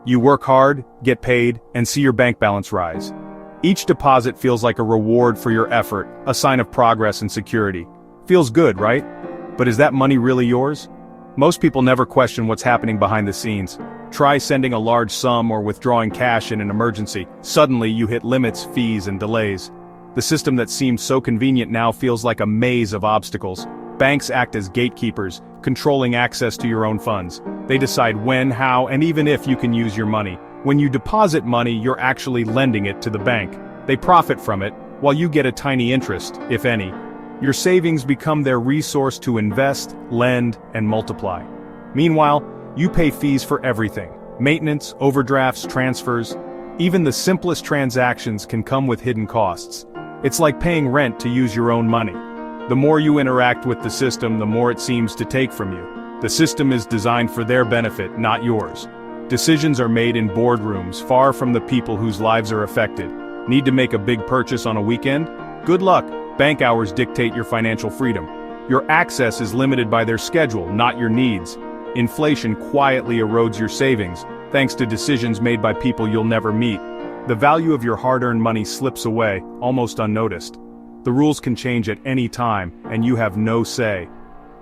You work hard, get paid, and see your bank balance rise. Each deposit feels like a reward for your effort, a sign of progress and security. Feels good, right? But is that money really yours? Most people never question what's happening behind the scenes. Try sending a large sum or withdrawing cash in an emergency. Suddenly you hit limits, fees, and delays. The system that seems so convenient now feels like a maze of obstacles. Banks act as gatekeepers, controlling access to your own funds. They decide when, how, and even if you can use your money. When you deposit money, you're actually lending it to the bank. They profit from it, while you get a tiny interest, if any. Your savings become their resource to invest, lend, and multiply. Meanwhile, you pay fees for everything. Maintenance, overdrafts, transfers. Even the simplest transactions can come with hidden costs. It's like paying rent to use your own money. The more you interact with the system, the more it seems to take from you. The system is designed for their benefit, not yours. Decisions are made in boardrooms, far from the people whose lives are affected. Need to make a big purchase on a weekend? Good luck. Bank hours dictate your financial freedom. Your access is limited by their schedule, not your needs. Inflation quietly erodes your savings, thanks to decisions made by people you'll never meet. The value of your hard-earned money slips away, almost unnoticed. The rules can change at any time, and you have no say.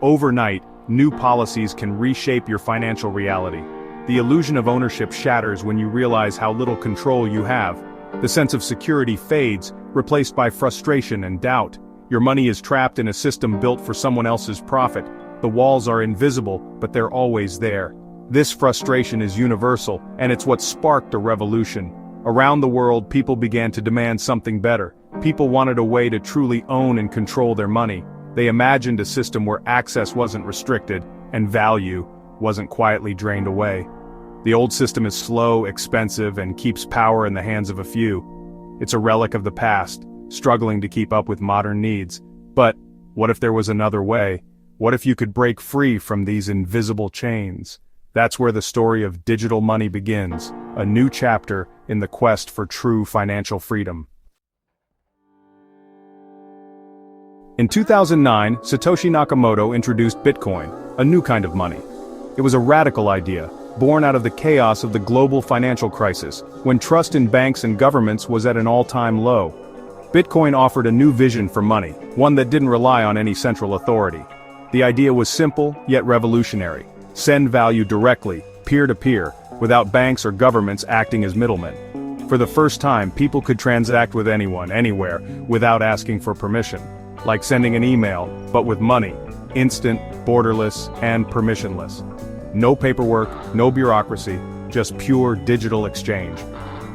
Overnight, new policies can reshape your financial reality. The illusion of ownership shatters when you realize how little control you have. The sense of security fades, replaced by frustration and doubt. Your money is trapped in a system built for someone else's profit. The walls are invisible, but they're always there. This frustration is universal, and it's what sparked a revolution. Around the world, people began to demand something better. People wanted a way to truly own and control their money. They imagined a system where access wasn't restricted, and value wasn't quietly drained away. The old system is slow, expensive, and keeps power in the hands of a few. It's a relic of the past, struggling to keep up with modern needs. But what if there was another way? What if you could break free from these invisible chains? That's where the story of digital money begins, a new chapter in the quest for true financial freedom. In 2009, Satoshi Nakamoto introduced Bitcoin, a new kind of money. It was a radical idea, born out of the chaos of the global financial crisis, when trust in banks and governments was at an all-time low. Bitcoin offered a new vision for money, one that didn't rely on any central authority. The idea was simple, yet revolutionary. Send value directly, peer-to-peer, without banks or governments acting as middlemen. For the first time, people could transact with anyone, anywhere, without asking for permission. Like sending an email, but with money. Instant, borderless, and permissionless. No paperwork, no bureaucracy, just pure digital exchange.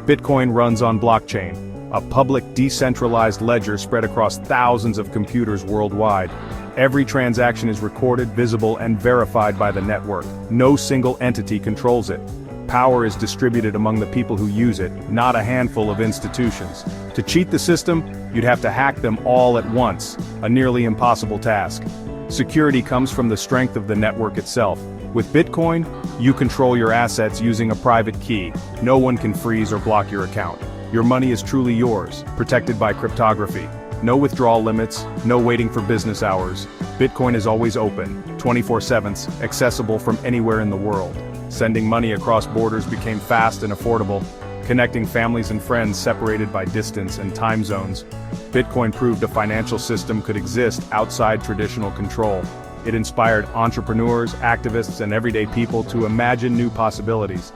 Bitcoin runs on blockchain, a public decentralized ledger spread across thousands of computers worldwide. Every transaction is recorded, visible, and verified by the network. No single entity controls it. Power is distributed among the people who use it, not a handful of institutions. To cheat the system, you'd have to hack them all at once, a nearly impossible task. Security comes from the strength of the network itself. With Bitcoin, you control your assets using a private key. No one can freeze or block your account. Your money is truly yours, protected by cryptography. No withdrawal limits, no waiting for business hours. Bitcoin is always open, 24/7, accessible from anywhere in the world. Sending money across borders became fast and affordable, connecting families and friends separated by distance and time zones. Bitcoin proved a financial system could exist outside traditional control. It inspired entrepreneurs, activists, and everyday people to imagine new possibilities.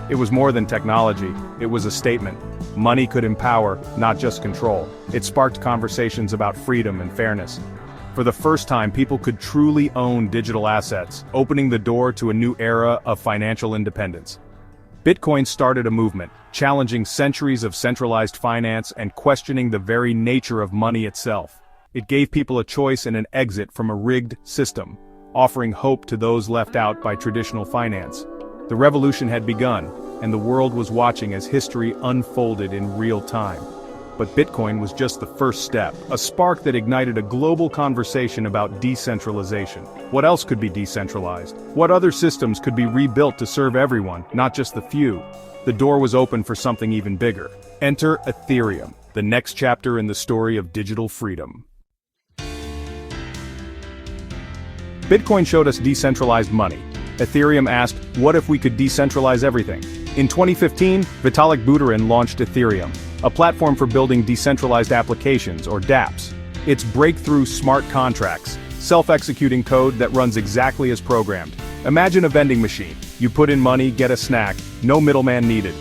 It was more than technology, it was a statement. Money could empower, not just control. It sparked conversations about freedom and fairness. For the first time, people could truly own digital assets, opening the door to a new era of financial independence. Bitcoin started a movement, challenging centuries of centralized finance and questioning the very nature of money itself. It gave people a choice and an exit from a rigged system, offering hope to those left out by traditional finance. The revolution had begun, and the world was watching as history unfolded in real time. But Bitcoin was just the first step, a spark that ignited a global conversation about decentralization. What else could be decentralized? What other systems could be rebuilt to serve everyone, not just the few? The door was open for something even bigger. Enter Ethereum, the next chapter in the story of digital freedom. Bitcoin showed us decentralized money. Ethereum asked, what if we could decentralize everything? In 2015, Vitalik Buterin launched Ethereum, a platform for building decentralized applications, or dApps. Its breakthrough smart contracts, self-executing code that runs exactly as programmed. Imagine a vending machine. You put in money, get a snack, no middleman needed.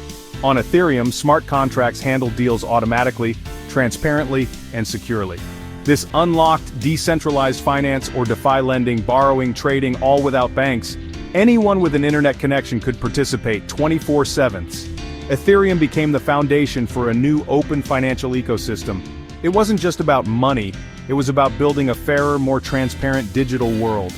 On Ethereum, smart contracts handle deals automatically, transparently, and securely. This unlocked decentralized finance or DeFi lending, borrowing, trading, all without banks. Anyone with an internet connection could participate 24/7. Ethereum became the foundation for a new open financial ecosystem. It wasn't just about money, it was about building a fairer, more transparent digital world.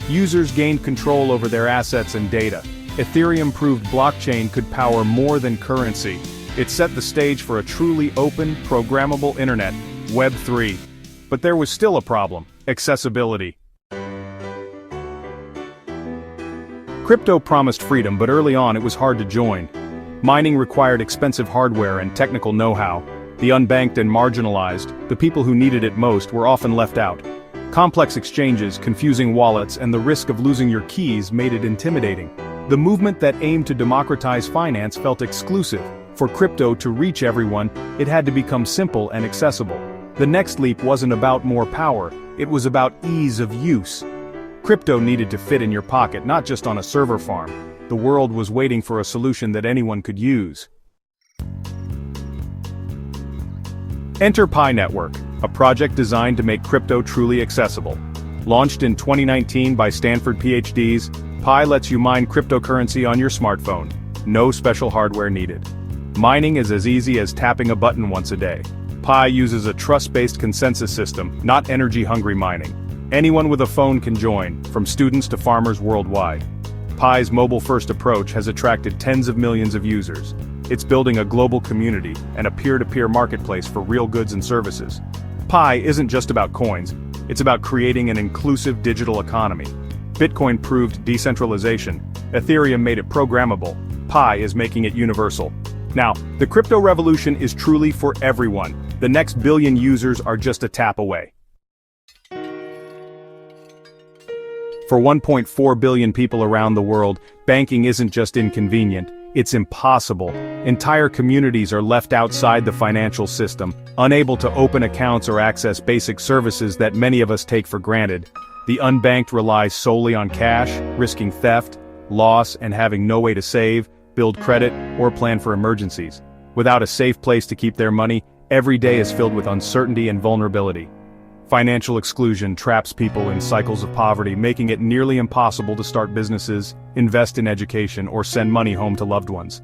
Users gained control over their assets and data. Ethereum proved blockchain could power more than currency. It set the stage for a truly open, programmable internet, Web 3. But there was still a problem: accessibility. Crypto promised freedom, but early on it was hard to join. Mining required expensive hardware and technical know-how. The unbanked and marginalized, the people who needed it most, were often left out. Complex exchanges, confusing wallets, and the risk of losing your keys made it intimidating. The movement that aimed to democratize finance felt exclusive. For crypto to reach everyone, it had to become simple and accessible. The next leap wasn't about more power, it was about ease of use. Crypto needed to fit in your pocket, not just on a server farm. The world was waiting for a solution that anyone could use. Enter Pi Network, a project designed to make crypto truly accessible. Launched in 2019 by Stanford PhDs, Pi lets you mine cryptocurrency on your smartphone. No special hardware needed. Mining is as easy as tapping a button once a day. Pi uses a trust-based consensus system, not energy-hungry mining. Anyone with a phone can join, from students to farmers worldwide. Pi's mobile-first approach has attracted tens of millions of users. It's building a global community and a peer-to-peer marketplace for real goods and services. Pi isn't just about coins, it's about creating an inclusive digital economy. Bitcoin proved decentralization, Ethereum made it programmable, Pi is making it universal. Now, the crypto revolution is truly for everyone. The next billion users are just a tap away. For 1.4 billion people around the world, banking isn't just inconvenient, it's impossible. Entire communities are left outside the financial system, unable to open accounts or access basic services that many of us take for granted. The unbanked rely solely on cash, risking theft, loss, and having no way to save, build credit, or plan for emergencies. Without a safe place to keep their money, every day is filled with uncertainty and vulnerability. Financial exclusion traps people in cycles of poverty, making it nearly impossible to start businesses, invest in education, or send money home to loved ones.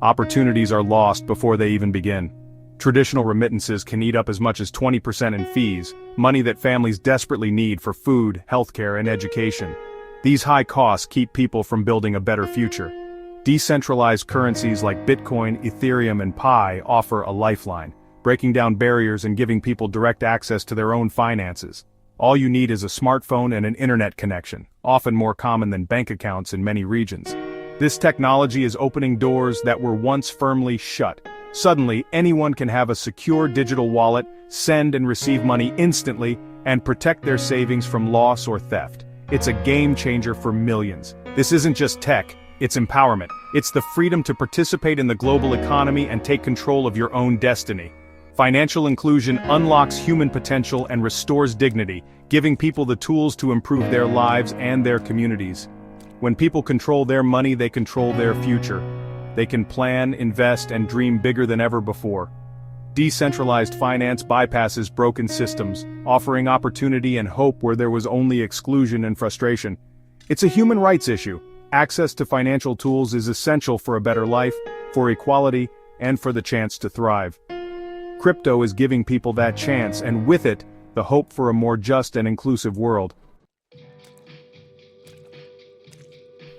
Opportunities are lost before they even begin. Traditional remittances can eat up as much as 20% in fees, money that families desperately need for food, healthcare, and education. These high costs keep people from building a better future. Decentralized currencies like Bitcoin, Ethereum, and Pi offer a lifeline, breaking down barriers and giving people direct access to their own finances. All you need is a smartphone and an internet connection, often more common than bank accounts in many regions. This technology is opening doors that were once firmly shut. Suddenly, anyone can have a secure digital wallet, send and receive money instantly, and protect their savings from loss or theft. It's a game changer for millions. This isn't just tech, it's empowerment. It's the freedom to participate in the global economy and take control of your own destiny. Financial inclusion unlocks human potential and restores dignity, giving people the tools to improve their lives and their communities. When people control their money, they control their future. They can plan, invest, and dream bigger than ever before. Decentralized finance bypasses broken systems, offering opportunity and hope where there was only exclusion and frustration. It's a human rights issue. Access to financial tools is essential for a better life, for equality, and for the chance to thrive. Crypto is giving people that chance, and with it, the hope for a more just and inclusive world.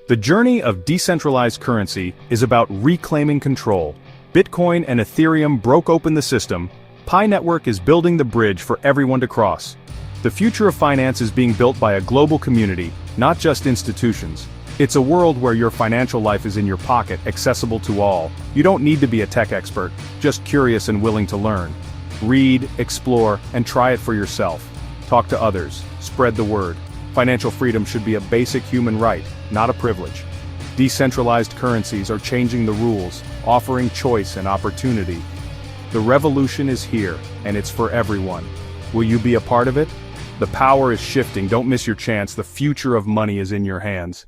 The journey of decentralized currency is about reclaiming control. Bitcoin and Ethereum broke open the system. Pi Network is building the bridge for everyone to cross. The future of finance is being built by a global community, not just institutions. It's a world where your financial life is in your pocket, accessible to all. You don't need to be a tech expert, just curious and willing to learn. Read, explore, and try it for yourself. Talk to others, spread the word. Financial freedom should be a basic human right, not a privilege. Decentralized currencies are changing the rules, offering choice and opportunity. The revolution is here, and it's for everyone. Will you be a part of it? The power is shifting, don't miss your chance, the future of money is in your hands.